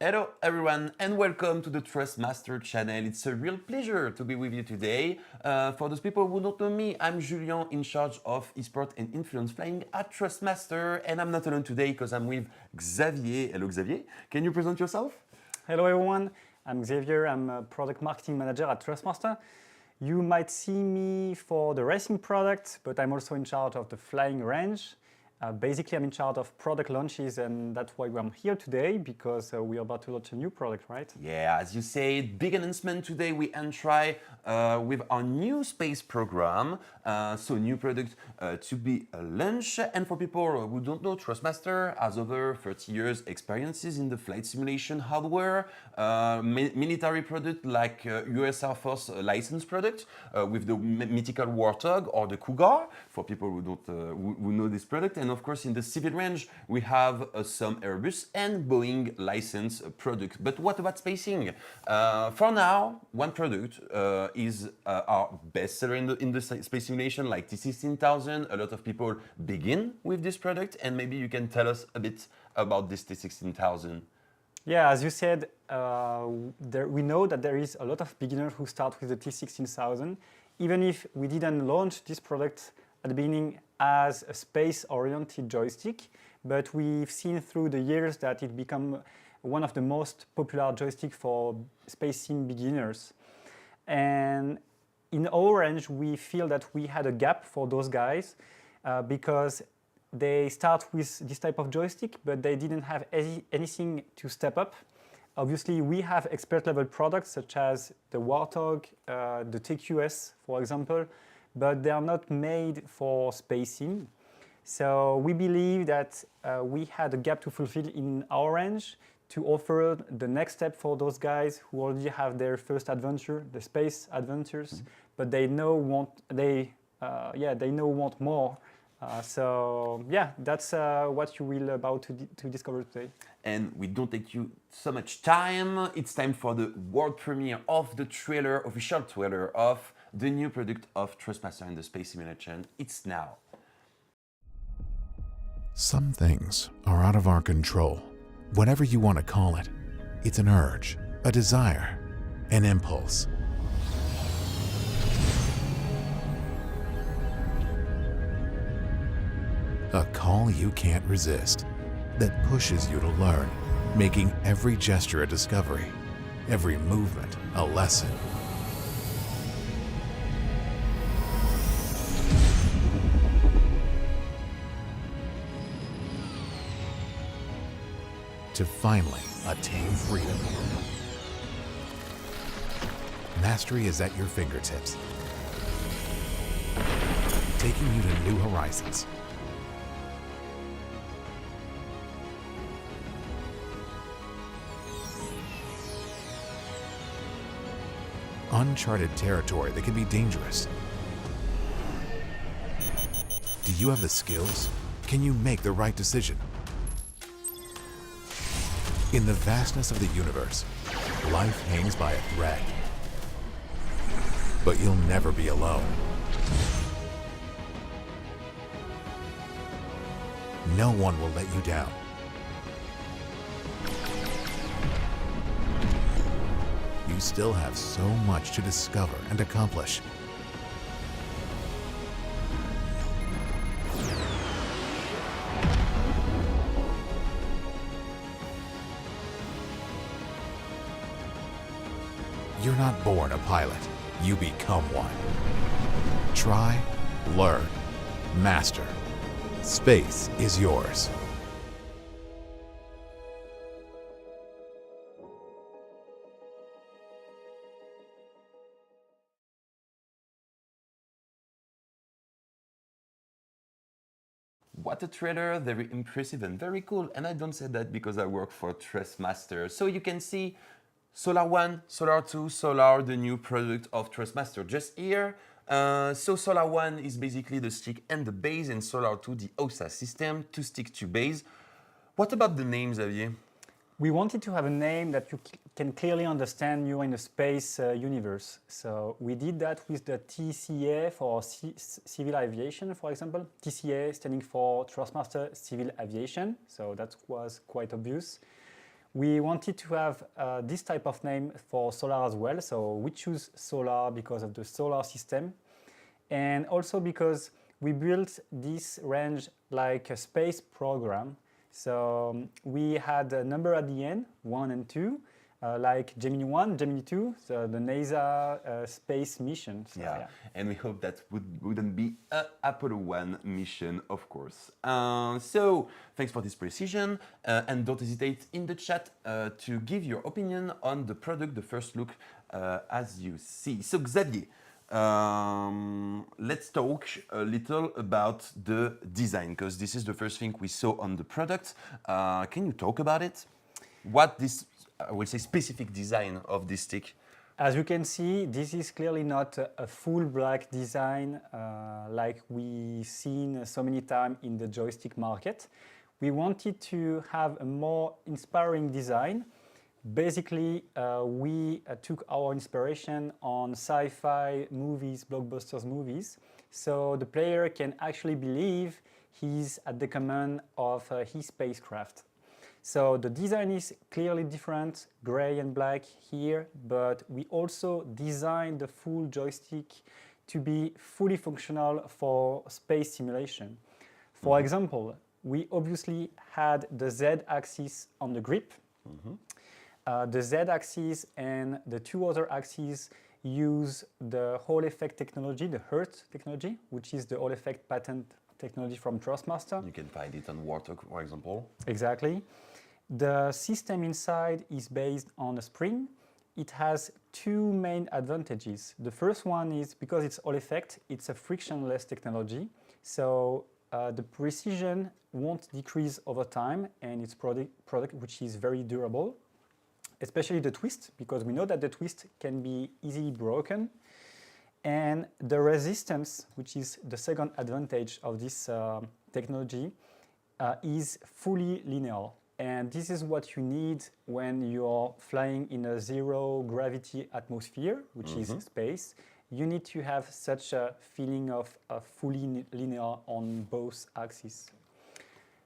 Hello everyone and welcome to the Thrustmaster channel. It's a real pleasure to be with you today. For those people who don't know me, I'm Julien in charge of eSport and influence flying at Thrustmaster, and I'm not alone today because I'm with Xavier. Hello Xavier, can you present yourself? Hello everyone, I'm Xavier, I'm a product marketing manager at Thrustmaster. You might see me for the racing product, but I'm also in charge of the flying range. Basically, I'm in charge of product launches, and that's why I'm here today, because we're about to launch a new product, right? Yeah, as you said, big announcement today. We try with our new space program. So new product to be launched. And for people who don't know, Thrustmaster has over 30 years experiences in the flight simulation hardware, military product like US Air Force license product with the mythical Warthog or the Cougar for people who don't who know this product. And of course, in the civil range, we have some Airbus and Boeing license product. But what about spacing? For now, one product is our best seller in the space simulation, like T16000. A lot of people begin with this product, and maybe you can tell us a bit about this T16000. Yeah, as you said, we know that there is a lot of beginners who start with the T16000. Even if we didn't launch this product at the beginning as a space-oriented joystick, but we've seen through the years that it become one of the most popular joysticks for space sim beginners. And in our range, we feel that we had a gap for those guys because they start with this type of joystick, but they didn't have anything to step up. Obviously, we have expert-level products such as the Warthog, the TQS, for example, but they are not made for spacing. So we believe that we had a gap to fulfill in our range to offer the next step for those guys who already have their first adventure, the space adventures, but they know want more. So yeah, that's what you will about to discover today. And we don't take you so much time. It's time for the world premiere of the trailer, official trailer of the new product of Thrustmaster in the space simulation. It's now. Some things are out of our control. Whatever you want to call it, it's an urge, a desire, an impulse. A call you can't resist that pushes you to learn, making every gesture a discovery, every movement a lesson. To finally attain freedom. Mastery is at your fingertips, taking you to new horizons. Uncharted territory that can be dangerous. Do you have the skills? Can you make the right decision? In the vastness of the universe, life hangs by a thread. But you'll never be alone. No one will let you down. You still have so much to discover and accomplish. You're not born a pilot, you become one. Try, learn, master. Space is yours. What a trailer, very impressive and very cool. And I don't say that because I work for Thrustmaster. So you can see Solar 1, Solar 2, Solar, the new product of Thrustmaster just here. So Solar 1 is basically the stick and the base, and Solar 2 the OSA system, to stick to base. What about the name, Xavier? We wanted to have a name that you can clearly understand you're in the space universe. So we did that with the TCA for civil aviation, for example. TCA standing for Thrustmaster Civil Aviation, so that was quite obvious. We wanted to have this type of name for solar as well, so we choose solar because of the solar system, and also because we built this range like a space program. So we had a number at the end, 1 and 2, like Gemini 1, Gemini 2, so the NASA space mission. So, Yeah, and we hope that wouldn't be a Apollo 1 mission, of course. So, thanks for this precision, and don't hesitate in the chat to give your opinion on the product, the first look, as you see. So, Xavier, let's talk a little about the design, because this is the first thing we saw on the product. Can you talk about it? What this, I will say, specific design of this stick? As you can see, this is clearly not a full black design like we've seen so many times in the joystick market. We wanted to have a more inspiring design. Basically, we took our inspiration on sci-fi movies, blockbusters movies, so the player can actually believe he's at the command of his spacecraft. So the design is clearly different, gray and black here, but we also designed the full joystick to be fully functional for space simulation. For example, we obviously had the Z-axis on the grip. The Z-axis and the two other axes use the Hall effect technology, the Hertz technology, which is the Hall effect patent technology from Thrustmaster. You can find it on Warthog, for example. Exactly. The system inside is based on a spring. It has two main advantages. The first one is because it's Hall effect, it's a frictionless technology. So the precision won't decrease over time, and it's product which is very durable. Especially the twist, because we know that the twist can be easily broken. And the resistance, which is the second advantage of this technology, is fully linear. And this is what you need when you're flying in a zero gravity atmosphere, which is space. You need to have such a feeling of fully linear on both axes.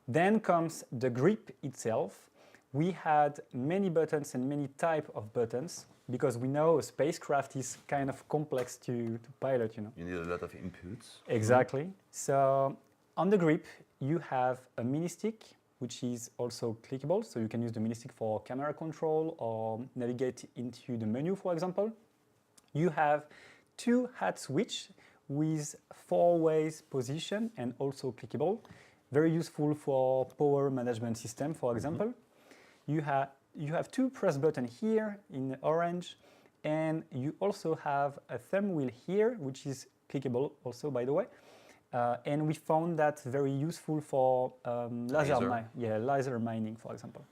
Then comes the grip itself. We had many buttons and many types of buttons because we know a spacecraft is kind of complex to pilot, you know. You need a lot of inputs. Exactly. So on the grip, you have a mini stick, which is also clickable. So you can use the mini stick for camera control or navigate into the menu, for example. You have two hat switch with 4 ways position and also clickable. Very useful for power management system, for example. You have 2 press buttons here in orange, and you also have a thumb wheel here, which is clickable also, by the way. And we found that very useful for laser mining, for example.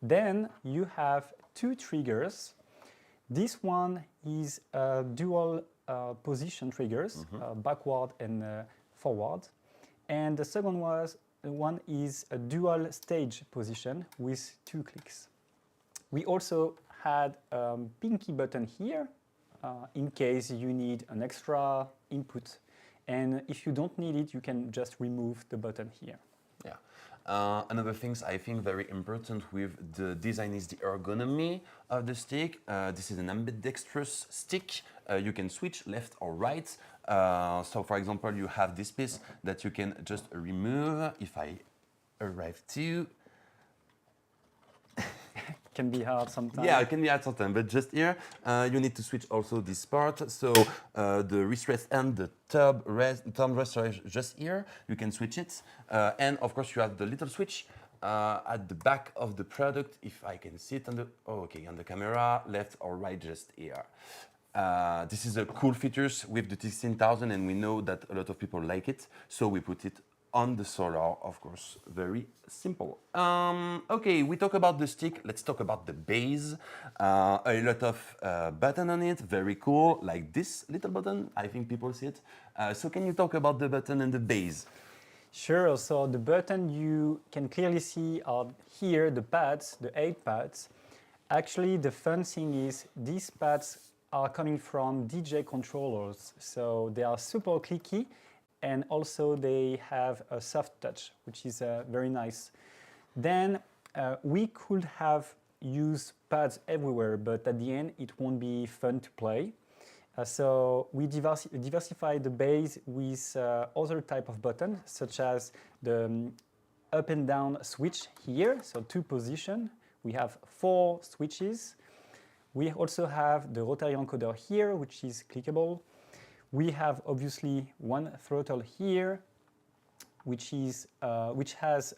Then you have 2 triggers. This one is dual position triggers, backward and forward. And the second one is a dual stage position with 2 clicks. We also had a pinky button here in case you need an extra input. And if you don't need it, you can just remove the button here. Yeah. Another thing I think very important with the design is the ergonomy of the stick. This is an ambidextrous stick. You can switch left or right. So for example, you have this piece that you can just remove. If I arrive to... Can be hard sometimes. Yeah, it can be hard sometimes, but just here, you need to switch also this part. So the wrist rest and the thumb rest are just here. You can switch it. And of course, you have the little switch at the back of the product. If I can see it on the, on the camera, left or right, just here. This is a cool features with the T16000, and we know that a lot of people like it. So we put it on the Solar, of course, very simple. Okay, we talk about the stick. Let's talk about the base. A lot of button on it, very cool, like this little button. I think people see it. So can you talk about the button and the base? Sure, so the button you can clearly see are here, the pads, the 8 pads. Actually, the fun thing is these pads are coming from DJ controllers. So they are super clicky, and also they have a soft touch, which is very nice. Then We could have used pads everywhere, but at the end, it won't be fun to play. So we diversify the base with other type of buttons, such as the up and down switch here, so 2 position. We have 4 switches. We also have the rotary encoder here, which is clickable. We have obviously 1 throttle here, which has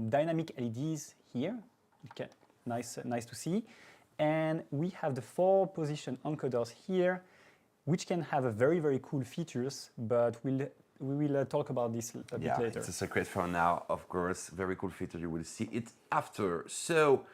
dynamic LEDs here. Okay, nice to see. And we have the 4 position encoders here, which can have a very cool features, but we will talk about this a bit later. It's a secret for now, of course. Very cool feature. You will see it after. So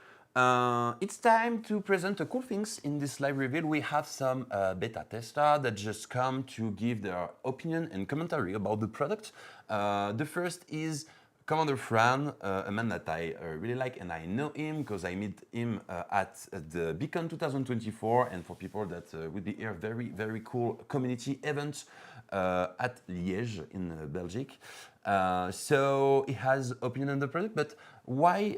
it's time to present the cool things in this live reveal. We have some beta testers that just come to give their opinion and commentary about the product. The first is Commander Fran, a man that I really like, and I know him because I met him at the Beacon 2024, and for people that will be here, very cool community event at Liège in Belgium. So he has opinion on the product, but why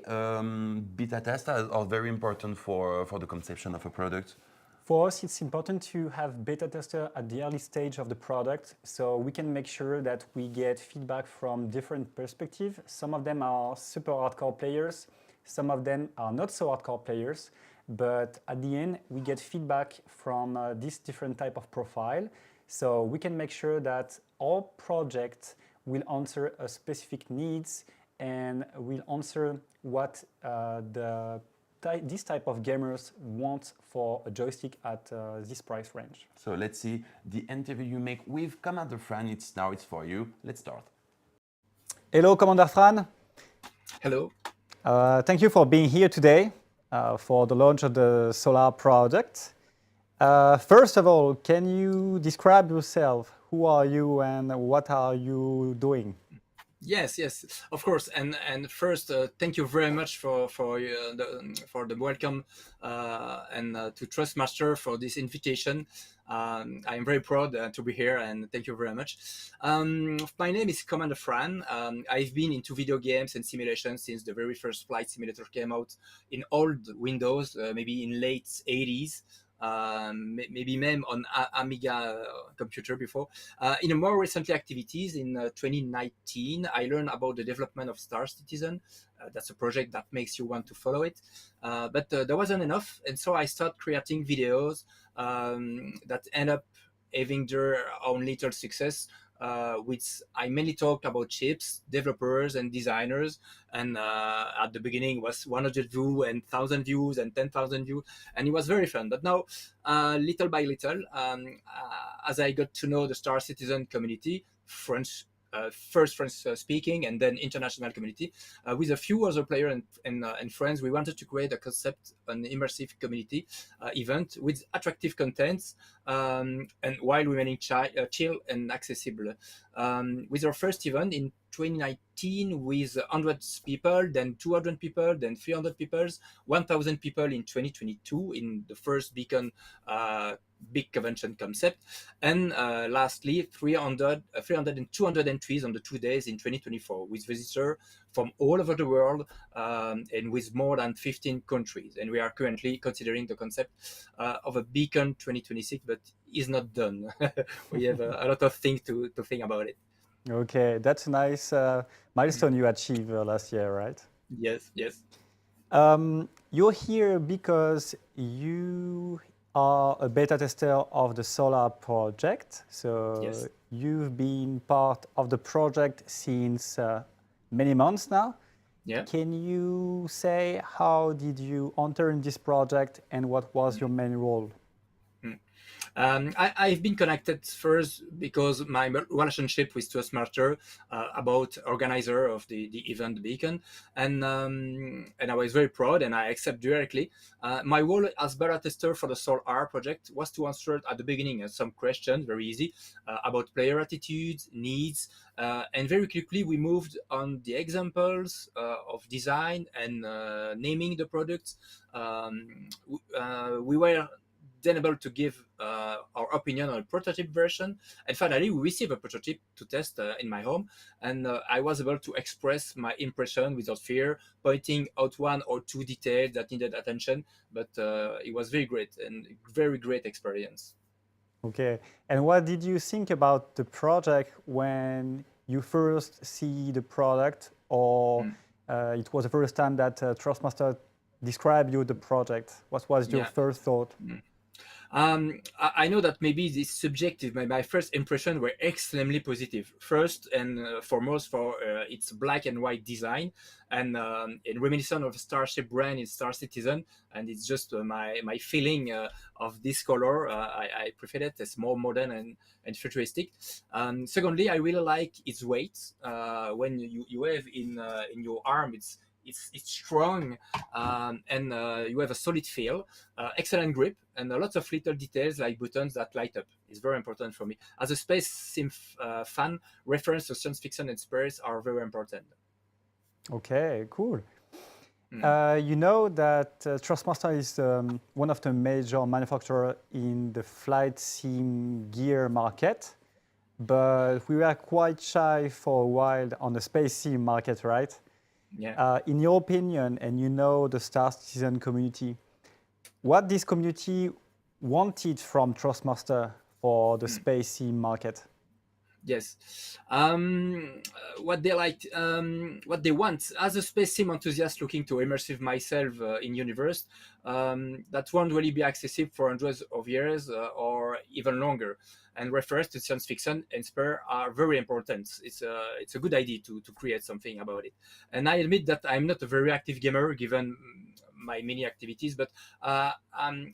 beta testers are very important for the conception of a product? For us, it's important to have beta tester at the early stage of the product, so we can make sure that we get feedback from different perspectives. Some of them are super hardcore players, some of them are not so hardcore players, but at the end, we get feedback from this different type of profile, so we can make sure that our project will answer a specific needs and will answer what this type of gamers want for a joystick at this price range. So let's see the interview you make with Commander Fran. It's for you. Let's start. Hello, Commander Fran. Hello. Thank you for being here today for the launch of the Solar project. First of all, can you describe yourself? Who are you and what are you doing? Yes, of course. And first, thank you very much for the welcome and to Thrustmaster for this invitation. I am very proud to be here, and thank you very much. My name is Commander Fran. I've been into video games and simulations since the very first flight simulator came out in old Windows, maybe in late 80s. Maybe même on Amiga computer before. In a more recently activities in 2019, I learned about the development of Star Citizen. That's a project that makes you want to follow it. But there wasn't enough, and so I started creating videos that end up having their own little success. Which I mainly talked about chips, developers, and designers. And at the beginning was 100 views and 1,000 views and 10,000 views, and it was very fun. But now, little by little, as I got to know the Star Citizen community, first French speaking and then international community, with a few other players and friends, we wanted to create a concept, an immersive community event with attractive contents and while remaining chill and accessible. With our first event in 2019 with 100 people, then 200 people, then 300 people, 1,000 people in 2022 in the first Beacon big convention concept, and lastly 300 and 200 entries on the 2 days in 2024 with visitors from all over the world and with more than 15 countries. And we are currently considering the concept of a Beacon 2026, but is not done. We have a lot of things to think about it. Okay, that's a nice milestone you achieved last year, right? Yes. You're here because you are a beta tester of the Solar project. So Yes. You've been part of the project since many months now. Yeah. Can you say how did you enter in this project and what was your main role? I've been connected first because my relationship with Thrustmaster about organizer of the event Beacon, and I was very proud and I accept directly. My role as beta tester for the Solar project was to answer at the beginning some questions, very easy, about player attitudes, needs, and very quickly we moved on the examples of design and naming the products. We were then able to give our opinion on a prototype version. And finally, we received a prototype to test in my home, and I was able to express my impression without fear, pointing out one or two details that needed attention. But it was very great and very great experience. Okay. And what did you think about the project when you first see the product, or it was the first time that Thrustmaster described you the project? What was your first thought? I know that maybe this subjective. My first impression were extremely positive. First and foremost, for its black and white design, and reminiscent of Starship brand in Star Citizen, and it's just my feeling of this color. I prefer it. It's more modern and futuristic. Secondly, I really like its weight. When you have in your arm, it's strong, and you have a solid feel, excellent grip, and lots of little details like buttons that light up. It's very important for me. As a space sim fan, reference to science fiction and space are very important. Okay, cool. You know that Thrustmaster is one of the major manufacturers in the flight sim gear market, but we were quite shy for a while on the space sim market, right? Yeah. In your opinion, and you know the Star Citizen community, what this community wanted from Thrustmaster for the space sim market? Yes. What they liked, what they want as a space sim enthusiast looking to immersive myself in universe, that won't really be accessible for hundreds of years or even longer, and refers to science fiction and spare are very important. It's a good idea to create something about it. And I admit that I'm not a very active gamer given my many activities, but I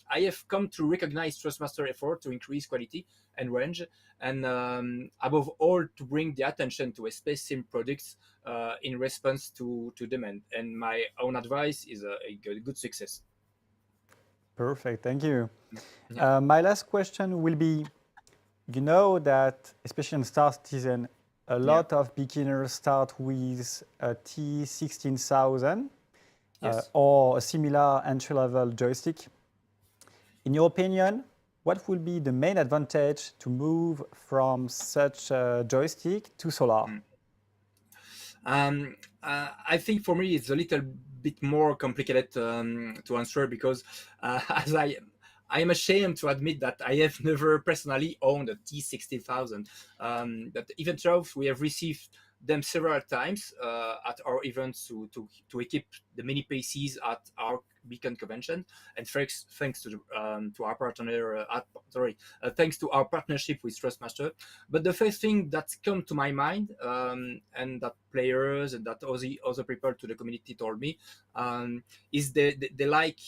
have come to recognize Thrustmaster effort to increase quality and range, and above all to bring the attention to a space sim products in response to demand. And my own advice is a good success. Perfect, thank you. Yeah. My last question will be, you know that, especially in Star Citizen, a lot of beginners start with a T16000 Yes. or a similar entry-level joystick. In your opinion, what will be the main advantage to move from such a joystick to solar? I think for me it's a little bit more complicated to answer because as I am ashamed to admit that I have never personally owned a T16000. But even though we have received them several times at our events to equip the mini PCs at our Beacon convention, and thanks to our partner, thanks to our partnership with Thrustmaster. But the first thing that come to my mind, and that players and that other people to the community told me, is they like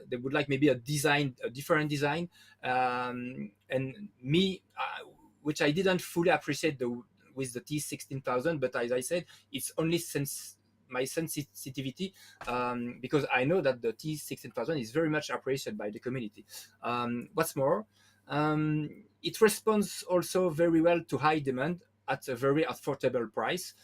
they would like maybe a different design, and me, which I didn't fully appreciate with the T16000, but as I said, it's only since my sensitivity, because I know that the T16000 is very much appreciated by the community. What's more, it responds also very well to high demand at a very affordable price.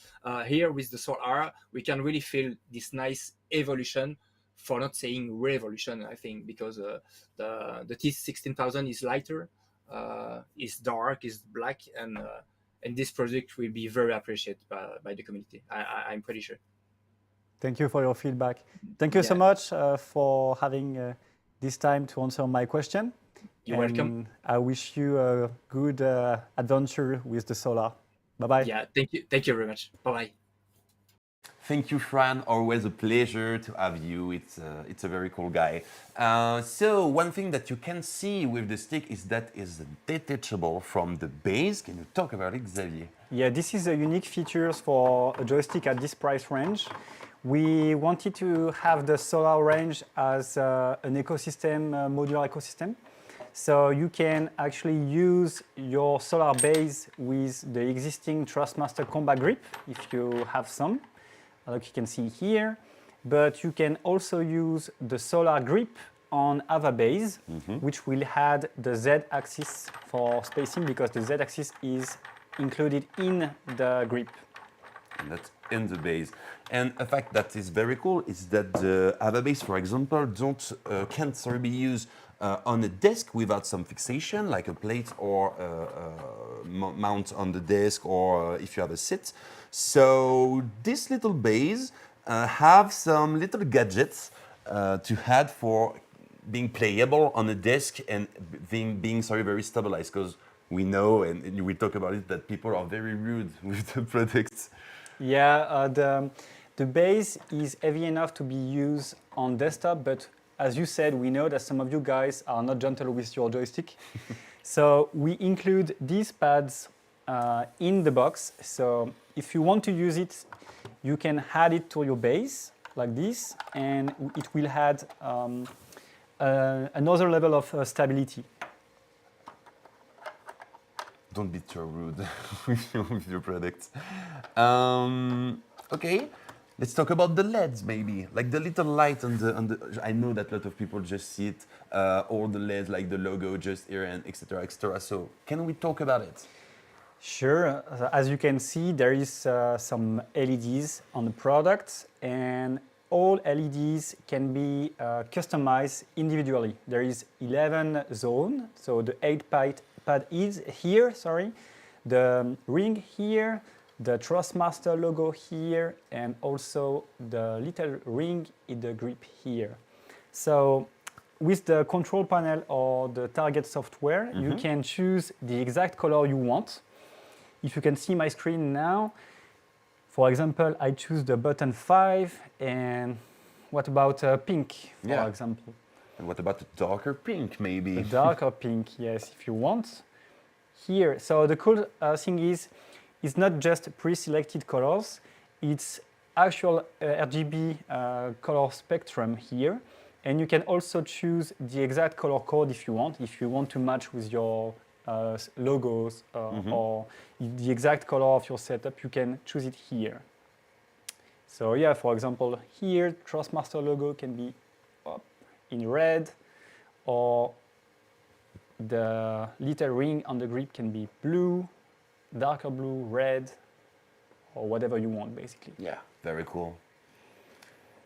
Here with the Solar, we can really feel this nice evolution, for not saying revolution, I think, because the T16000 is lighter, is dark, is black, and this project will be very appreciated by the community. I'm pretty sure. Thank you for your feedback. Thank you so much for having this time to answer my question. You're welcome. I wish you a good adventure with the Solar. Bye-bye. Yeah, thank you. Thank you very much. Bye-bye. Thank you, Fran. Always a pleasure to have you. It's a very cool guy. So one thing that you can see with the stick is that it's detachable from the base. Can you talk about it, Xavier? Yeah, this is a unique feature for a joystick at this price range. We wanted to have the Solar range as an ecosystem, modular ecosystem. So you can actually use your Solar base with the existing Thrustmaster combat grip, if you have some, like you can see here. But you can also use the Solar grip on other base, which will add the Z-axis for spacing, because the Z-axis is included in the grip. And that's in the base. And a fact that is very cool is that the other base, for example, can't be used on a desk without some fixation, like a plate or mount on the desk, or if you have a seat. So this little base have some little gadgets to add for being playable on a desk and being very stabilized, because we know, and we talk about it, that people are very rude with the products. Yeah, the base is heavy enough to be used on desktop, but as you said, we know that some of you guys are not gentle with your joystick. So we include these pads in the box. So if you want to use it, you can add it to your base like this, and it will add another level of stability. Don't be too rude with your products. Okay, let's talk about the LEDs maybe, like the little light on the. I know that a lot of people just see it, all the LEDs, like the logo just here and etc. etc. So can we talk about it? Sure. As you can see, there is some LEDs on the product, and all LEDs can be customized individually. There is 11 zones, so the 8 pad is here, the ring here, the Thrustmaster logo here, and also the little ring in the grip here. So with the control panel or the target software, you can choose the exact color you want. If you can see my screen now, for example, I choose the button 5, and what about pink, for example? And what about the darker pink, maybe? A darker pink, yes, if you want. Here, so the cool thing is, it's not just pre-selected colors, it's actual RGB color spectrum here. And you can also choose the exact color code if you want to match with your logos or the exact color of your setup, you can choose it here. So yeah, for example, here, Thrustmaster logo can be up in red, or the little ring on the grip can be blue, darker blue, red, or whatever you want, basically. Yeah, very cool.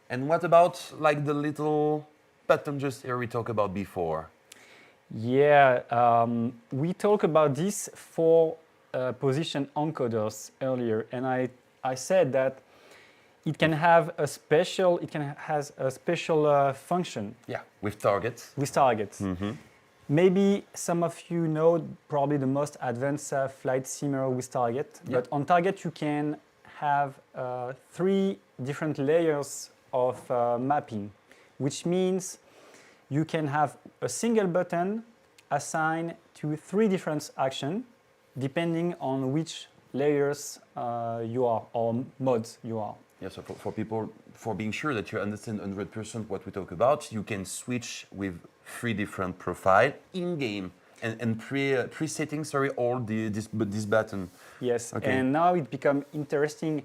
And what about like the little button just here we talked about before? Yeah, we talked about this for position encoders earlier, and I said that it can have a special, function. Yeah, with targets. With targets. Maybe some of you know probably the most advanced flight simmer with target, but on target you can have 3 different layers of mapping, which means you can have a single button assigned to 3 different actions depending on which layers you are or modes you are. Yeah, so for people, for being sure that you understand 100% what we talk about, you can switch with 3 different profiles in-game and pre-setting, all this button. Yes, okay. And now it becomes interesting.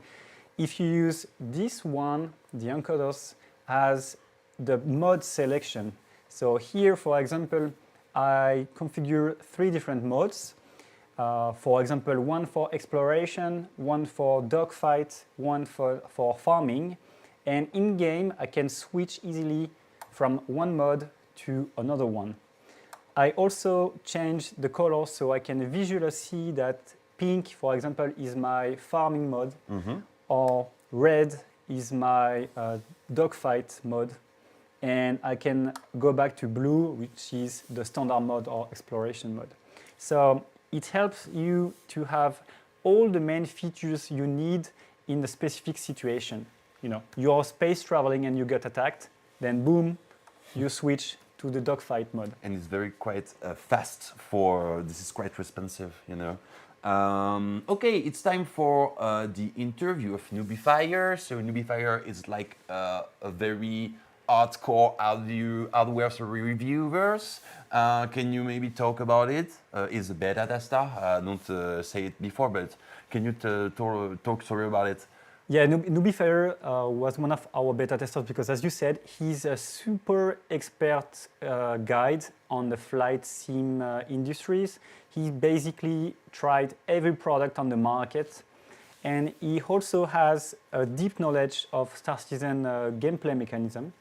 If you use this one, the encoders has the mode selection. So here, for example, I configure 3 different modes. For example, one for exploration, one for dogfight, one for farming. And in-game, I can switch easily from one mode to another one. I also change the color so I can visually see that pink, for example, is my farming mode, or red is my dogfight mode. And I can go back to blue, which is the standard mode or exploration mode. So it helps you to have all the main features you need in the specific situation. You know, you're space traveling and you get attacked, then boom, you switch to the dogfight mode. And it's very quite fast this is quite responsive, you know. Okay, it's time for the interview of Nubifier. So Nubifier is like a very hardcore hardware reviewers. Can you maybe talk about it? It's a beta tester. Don't say it before, but can you talk about it? Yeah, Nubifier was one of our beta testers because, as you said, he's a super expert guide on the flight sim industries. He basically tried every product on the market, and he also has a deep knowledge of Star Citizen gameplay mechanism.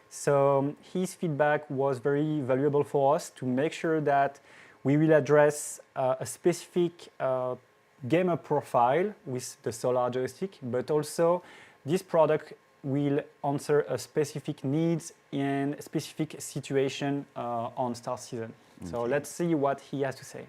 So his feedback was very valuable for us to make sure that we will address a specific gamer profile with the Solar joystick, but also this product will answer a specific needs in a specific situation on Star Season. So let's see what he has to say.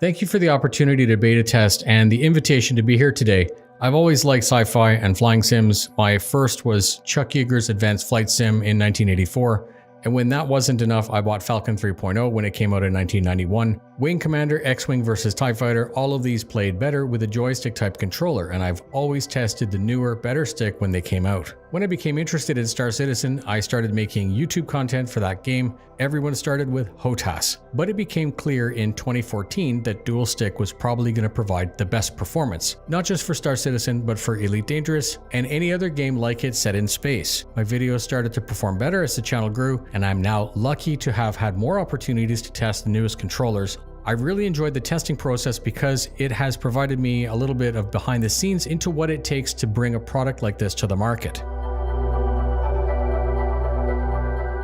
Thank you for the opportunity to beta test and the invitation to be here today. I've always liked sci-fi and flying sims. My first was Chuck Yeager's Advanced Flight Sim in 1984. And when that wasn't enough, I bought Falcon 3.0 when it came out in 1991. Wing Commander, X-Wing vs. TIE Fighter, all of these played better with a joystick type controller, and I've always tested the newer, better stick when they came out. When I became interested in Star Citizen, I started making YouTube content for that game. Everyone started with HOTAS, but it became clear in 2014 that dual stick was probably going to provide the best performance, not just for Star Citizen, but for Elite Dangerous and any other game like it set in space. My videos started to perform better as the channel grew, and I'm now lucky to have had more opportunities to test the newest controllers. I've really enjoyed the testing process because it has provided me a little bit of behind the scenes into what it takes to bring a product like this to the market.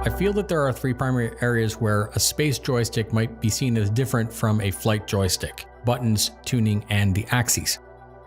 I feel that there are three primary areas where a space joystick might be seen as different from a flight joystick: buttons, tuning, and the axes.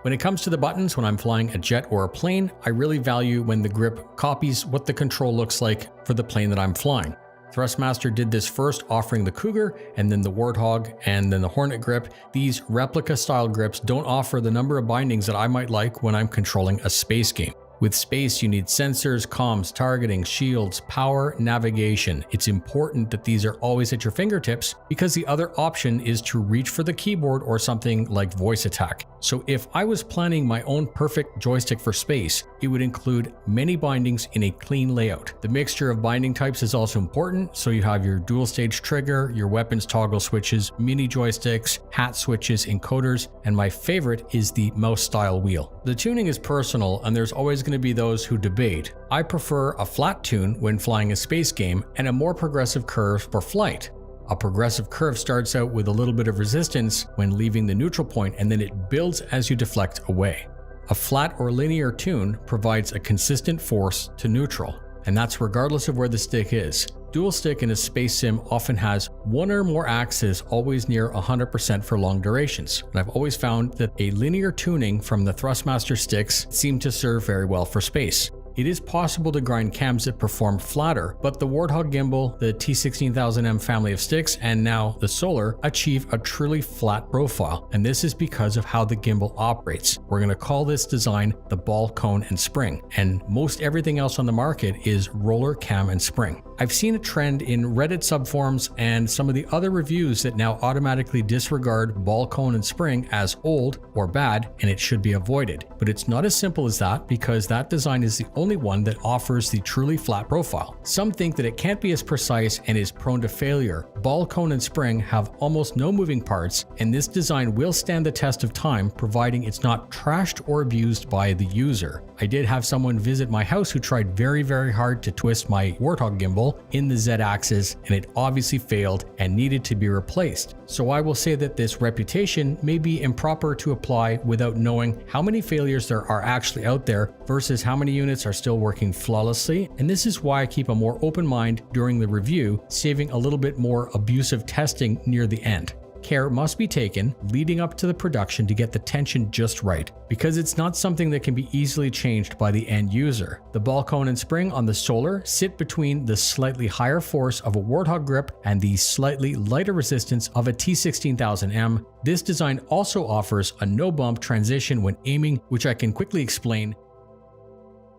When it comes to the buttons, when I'm flying a jet or a plane, I really value when the grip copies what the control looks like for the plane that I'm flying. Thrustmaster did this first, offering the Cougar, and then the Warthog, and then the Hornet grip. These replica style grips don't offer the number of bindings that I might like when I'm controlling a space game. With space, you need sensors, comms, targeting, shields, power, navigation. It's important that these are always at your fingertips because the other option is to reach for the keyboard or something like voice attack. So if I was planning my own perfect joystick for space, it would include many bindings in a clean layout. The mixture of binding types is also important, so you have your dual stage trigger, your weapons toggle switches, mini joysticks, hat switches, encoders, and my favorite is the mouse style wheel. The tuning is personal, and there's always going to be those who debate. I prefer a flat tune when flying a space game and a more progressive curve for flight. A progressive curve starts out with a little bit of resistance when leaving the neutral point, and then it builds as you deflect away. A flat or linear tune provides a consistent force to neutral, and that's regardless of where the stick is. Dual stick in a space sim often has one or more axes always near 100% for long durations, and I've always found that a linear tuning from the Thrustmaster sticks seem to serve very well for space. It is possible to grind cams that perform flatter, but the Warthog gimbal, the T16000M family of sticks, and now the Solar achieve a truly flat profile, and this is because of how the gimbal operates. We're going to call this design the ball, cone, and spring, and most everything else on the market is roller, cam, and spring. I've seen a trend in Reddit subforums and some of the other reviews that now automatically disregard ball, cone, and spring as old or bad, and it should be avoided. But it's not as simple as that, because that design is the only one that offers the truly flat profile. Some think that it can't be as precise and is prone to failure. Ball, cone, and spring have almost no moving parts, and this design will stand the test of time, providing it's not trashed or abused by the user. I did have someone visit my house who tried very, very hard to twist my Warthog gimbal in the Z-axis, and it obviously failed and needed to be replaced. So I will say that this reputation may be improper to apply without knowing how many failures there are actually out there versus how many units are still working flawlessly, and this is why I keep a more open mind during the review, saving a little bit more abusive testing near the end. Care must be taken leading up to the production to get the tension just right, because it's not something that can be easily changed by the end user. The ball, cone, and spring on the Solar sit between the slightly higher force of a Warthog grip and the slightly lighter resistance of a T16000M. This design also offers a no-bump transition when aiming, which I can quickly explain.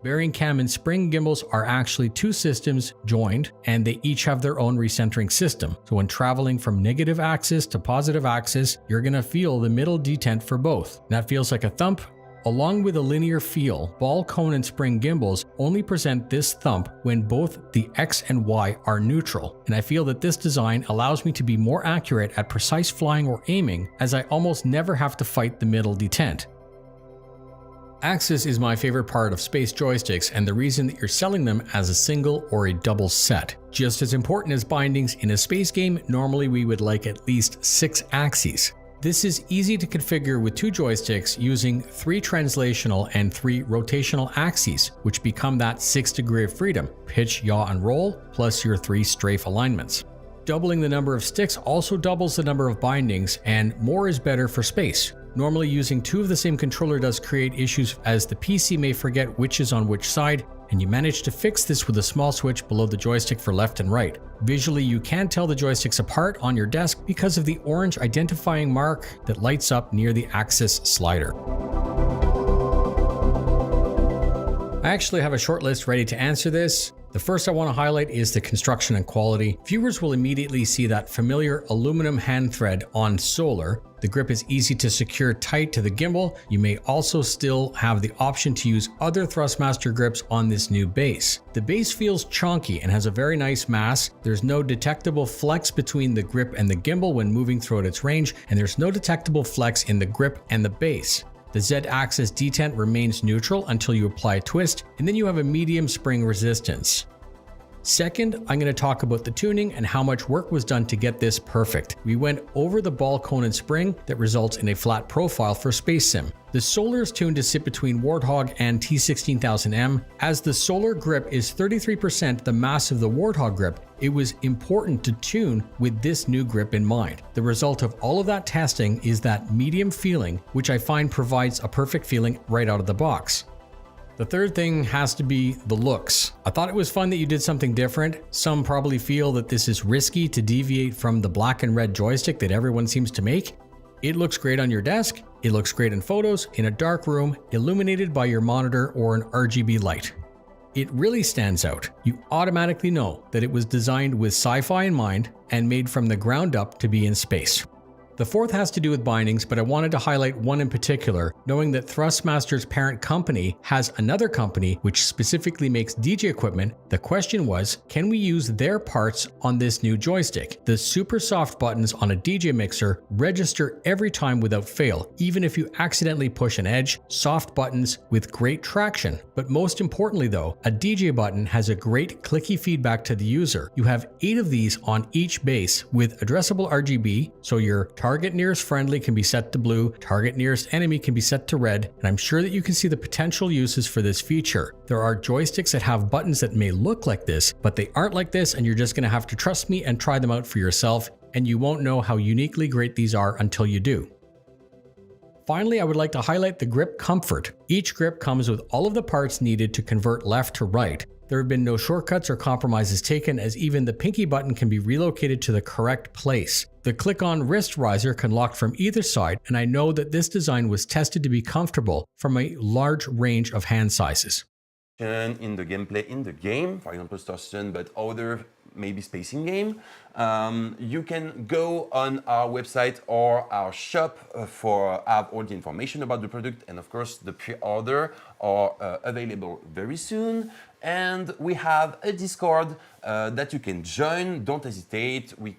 Bearing cam and spring gimbals are actually two systems joined, and they each have their own recentering system. So when traveling from negative axis to positive axis, you're going to feel the middle detent for both. And that feels like a thump. Along with a linear feel, ball, cone, and spring gimbals only present this thump when both the X and Y are neutral. And I feel that this design allows me to be more accurate at precise flying or aiming, as I almost never have to fight the middle detent. Axis is my favorite part of space joysticks, and the reason that you're selling them as a single or a double set. Just as important as bindings in a space game, normally we would like at least 6 axes. This is easy to configure with 2 joysticks using 3 translational and 3 rotational axes, which become that 6th degree of freedom, pitch, yaw, and roll, plus your 3 strafe alignments. Doubling the number of sticks also doubles the number of bindings, and more is better for space. Normally using 2 of the same controller does create issues as the PC may forget which is on which side, and you manage to fix this with a small switch below the joystick for left and right. Visually, you can tell the joysticks apart on your desk because of the orange identifying mark that lights up near the axis slider. I actually have a short list ready to answer this. The first I want to highlight is the construction and quality. Viewers will immediately see that familiar aluminum hand thread on Solar. The grip is easy to secure tight to the gimbal. You may also still have the option to use other Thrustmaster grips on this new base. The base feels chunky and has a very nice mass. There's no detectable flex between the grip and the gimbal when moving throughout its range, and there's no detectable flex in the grip and the base. The Z-axis detent remains neutral until you apply a twist, and then you have a medium spring resistance. Second, I'm going to talk about the tuning and how much work was done to get this perfect. We went over the ball cone and spring that results in a flat profile for Space Sim. The Solar is tuned to sit between Warthog and T16000M. As the Solar grip is 33% the mass of the Warthog grip, it was important to tune with this new grip in mind. The result of all of that testing is that medium feeling, which I find provides a perfect feeling right out of the box. The third thing has to be the looks. I thought it was fun that you did something different. Some probably feel that this is risky to deviate from the black and red joystick that everyone seems to make. It looks great on your desk. It looks great in photos, in a dark room, illuminated by your monitor or an RGB light. It really stands out. You automatically know that it was designed with sci-fi in mind and made from the ground up to be in space. The fourth has to do with bindings, but I wanted to highlight one in particular, knowing that Thrustmaster's parent company has another company which specifically makes DJ equipment. The question was, can we use their parts on this new joystick? The super soft buttons on a DJ mixer register every time without fail, even if you accidentally push an edge. Soft buttons with great traction. But most importantly though, a DJ button has a great clicky feedback to the user. You have 8 of these on each base with addressable RGB, so your target nearest friendly can be set to blue, target nearest enemy can be set to red, and I'm sure that you can see the potential uses for this feature. There are joysticks that have buttons that may look like this, but they aren't like this, and you're just going to have to trust me and try them out for yourself, and you won't know how uniquely great these are until you do. Finally, I would like to highlight the grip comfort. Each grip comes with all of the parts needed to convert left to right. There have been no shortcuts or compromises taken, as even the pinky button can be relocated to the correct place. The click-on wrist riser can lock from either side, and I know that this design was tested to be comfortable from a large range of hand sizes. In the gameplay in the game, for example Star but other maybe spacing game, you can go on our website or our shop for have all the information about the product, and of course the pre-order are available very soon. And we have a Discord that you can join. Don't hesitate. We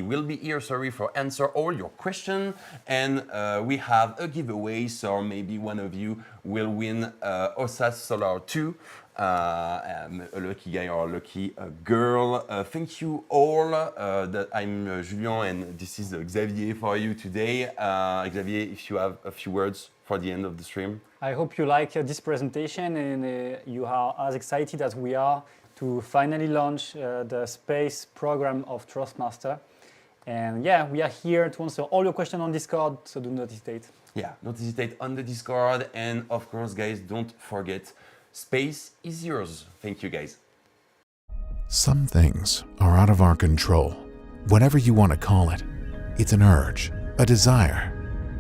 will be here, for answer all your questions. And we have a giveaway, so maybe one of you will win OSAS Solar 2. A lucky guy or a lucky girl. Thank you all. I'm Julien and this is Xavier for you today. Xavier, if you have a few words for the end of the stream. I hope you like this presentation and you are as excited as we are to finally launch the space program of Thrustmaster. And yeah, we are here to answer all your questions on Discord, so do not hesitate. Yeah, don't hesitate on the Discord. And of course, guys, don't forget, space is yours. Thank you, guys. Some things are out of our control. Whatever you want to call it, it's an urge, a desire,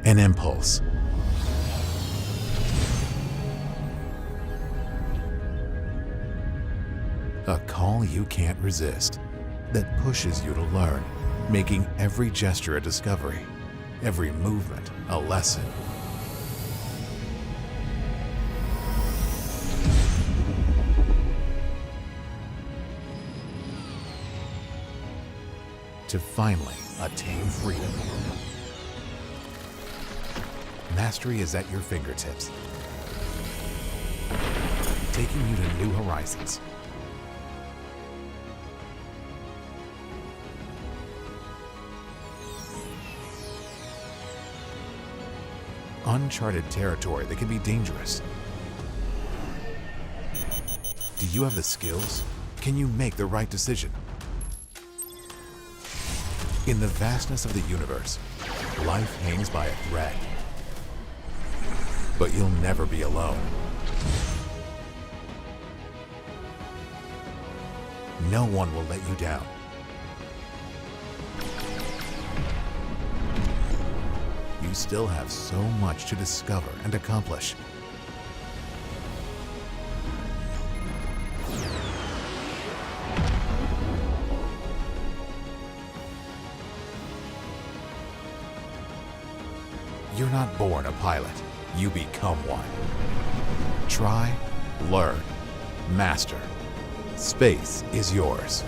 an impulse. A call you can't resist that pushes you to learn, making every gesture a discovery, every movement a lesson. To finally attain freedom. Mastery is at your fingertips, taking you to new horizons. uncharted territory that can be dangerous. Do you have the skills? Can you make the right decision? In the vastness of the universe, life hangs by a thread. But you'll never be alone. No one will let you down. You still have so much to discover and accomplish. You're not born a pilot, you become one. Try, learn, master. Space is yours.